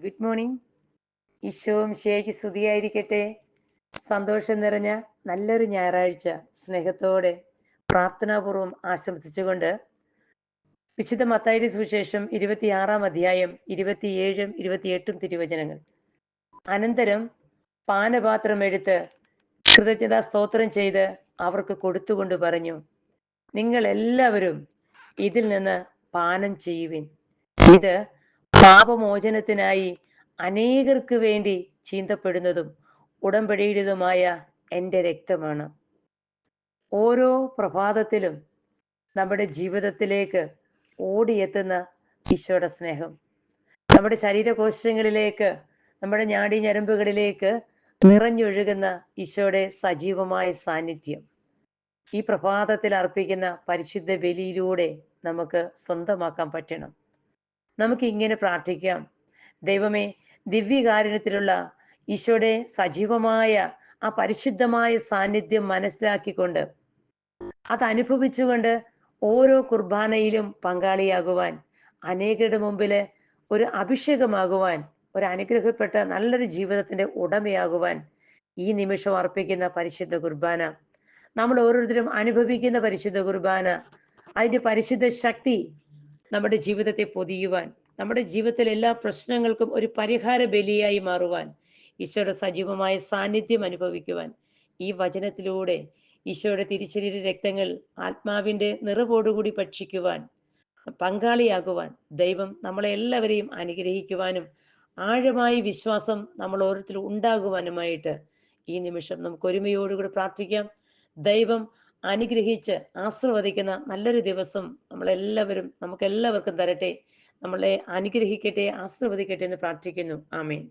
Good morning. Isho മിശിഹായ്ക്ക് സ്തുതിയായിരിക്കട്ടെ. സന്തോഷം നിറഞ്ഞ നല്ലൊരു ഞായറാഴ്ച സ്നേഹത്തോടെ പ്രാർത്ഥനാപൂർവം ആശംസിച്ചുകൊണ്ട് വിശുദ്ധ മത്തായിയുടെ സുവിശേഷം 26-ാം അധ്യായം 27-ഉം 28-ഉം തിരുവചനങ്ങൾ. അനന്തരം പാനപാത്രം എടുത്ത് കൃതജ്ഞതാ സ്തോത്രം ചെയ്ത് അവർക്ക് കൊടുത്തുകൊണ്ട് പറഞ്ഞു, നിങ്ങൾ എല്ലാവരും ഇതിൽ നിന്ന് പാനം ചെയ്യുവിൻ. ഇത് പാപമോചനത്തിനായി അനേകർക്ക് വേണ്ടി ചീന്തപ്പെടുന്നതും ഉടമ്പടിയുടേതുമായ എൻ്റെ രക്തമാണ്. ഓരോ പ്രഭാതത്തിലും നമ്മുടെ ജീവിതത്തിലേക്ക് ഓടിയെത്തുന്ന ഈശോയുടെ സ്നേഹം, നമ്മുടെ ശരീരകോശങ്ങളിലേക്ക്, നമ്മുടെ ഞാടി ഞരമ്പുകളിലേക്ക് നിറഞ്ഞൊഴുകുന്ന ഈശോയുടെ സജീവമായ സാന്നിധ്യം ഈ പ്രഭാതത്തിൽ അർപ്പിക്കുന്ന പരിശുദ്ധ ബലിയിലൂടെ നമുക്ക് സ്വന്തമാക്കാൻ പറ്റണം. നമുക്ക് ഇങ്ങനെ പ്രാർത്ഥിക്കാം. ദൈവമേ, ദിവ്യകാരുണ്യത്തിലുള്ള ഈശോയുടെ സജീവമായ ആ പരിശുദ്ധമായ സാന്നിധ്യം മനസ്സിലാക്കിക്കൊണ്ട് അത് അനുഭവിച്ചുകൊണ്ട് ഓരോ കുർബാനയിലും പങ്കാളിയാകുവാൻ, അനേകരുടെ മുമ്പിൽ ഒരു അഭിഷേകമാകുവാൻ, ഒരു അനുഗ്രഹപ്പെട്ട നല്ലൊരു ജീവിതത്തിന്റെ ഉടമയാകുവാൻ ഈ നിമിഷം അർപ്പിക്കുന്ന പരിശുദ്ധ കുർബാന, നമ്മൾ ഓരോരുത്തരും അനുഭവിക്കുന്ന പരിശുദ്ധ കുർബാന, അതിന്റെ പരിശുദ്ധ ശക്തി നമ്മുടെ ജീവിതത്തെ പൊതിയുവാൻ, നമ്മുടെ ജീവിതത്തിലെ എല്ലാ പ്രശ്നങ്ങൾക്കും ഒരു പരിഹാര ബലിയായി മാറുവാൻ, ഈശോയുടെ സജീവമായ സാന്നിധ്യം അനുഭവിക്കുവാൻ, ഈ വചനത്തിലൂടെ ഈശോയുടെ തിരുശരീര രക്തങ്ങൾ ആത്മാവിന്റെ നിറവോടുകൂടി ഭക്ഷിക്കുവാൻ, പങ്കാളിയാകുവാൻ ദൈവം നമ്മളെ എല്ലാവരെയും അനുഗ്രഹിക്കുവാനും ആഴമായ വിശ്വാസം നമ്മൾ ഓരോരുത്തരും ഉണ്ടാകുവാനുമായിട്ട് ഈ നിമിഷം നമുക്ക് ഒരുമയോടുകൂടി പ്രാർത്ഥിക്കാം. ദൈവം അനുഗ്രഹിച്ച് ആശീർവദിക്കുന്ന നല്ലൊരു ദിവസം നമുക്കെല്ലാവർക്കും തരട്ടെ. നമ്മളെ അനുഗ്രഹിക്കട്ടെ, ആശീർവദിക്കട്ടെ എന്ന് പ്രാർത്ഥിക്കുന്നു. ആമേൻ.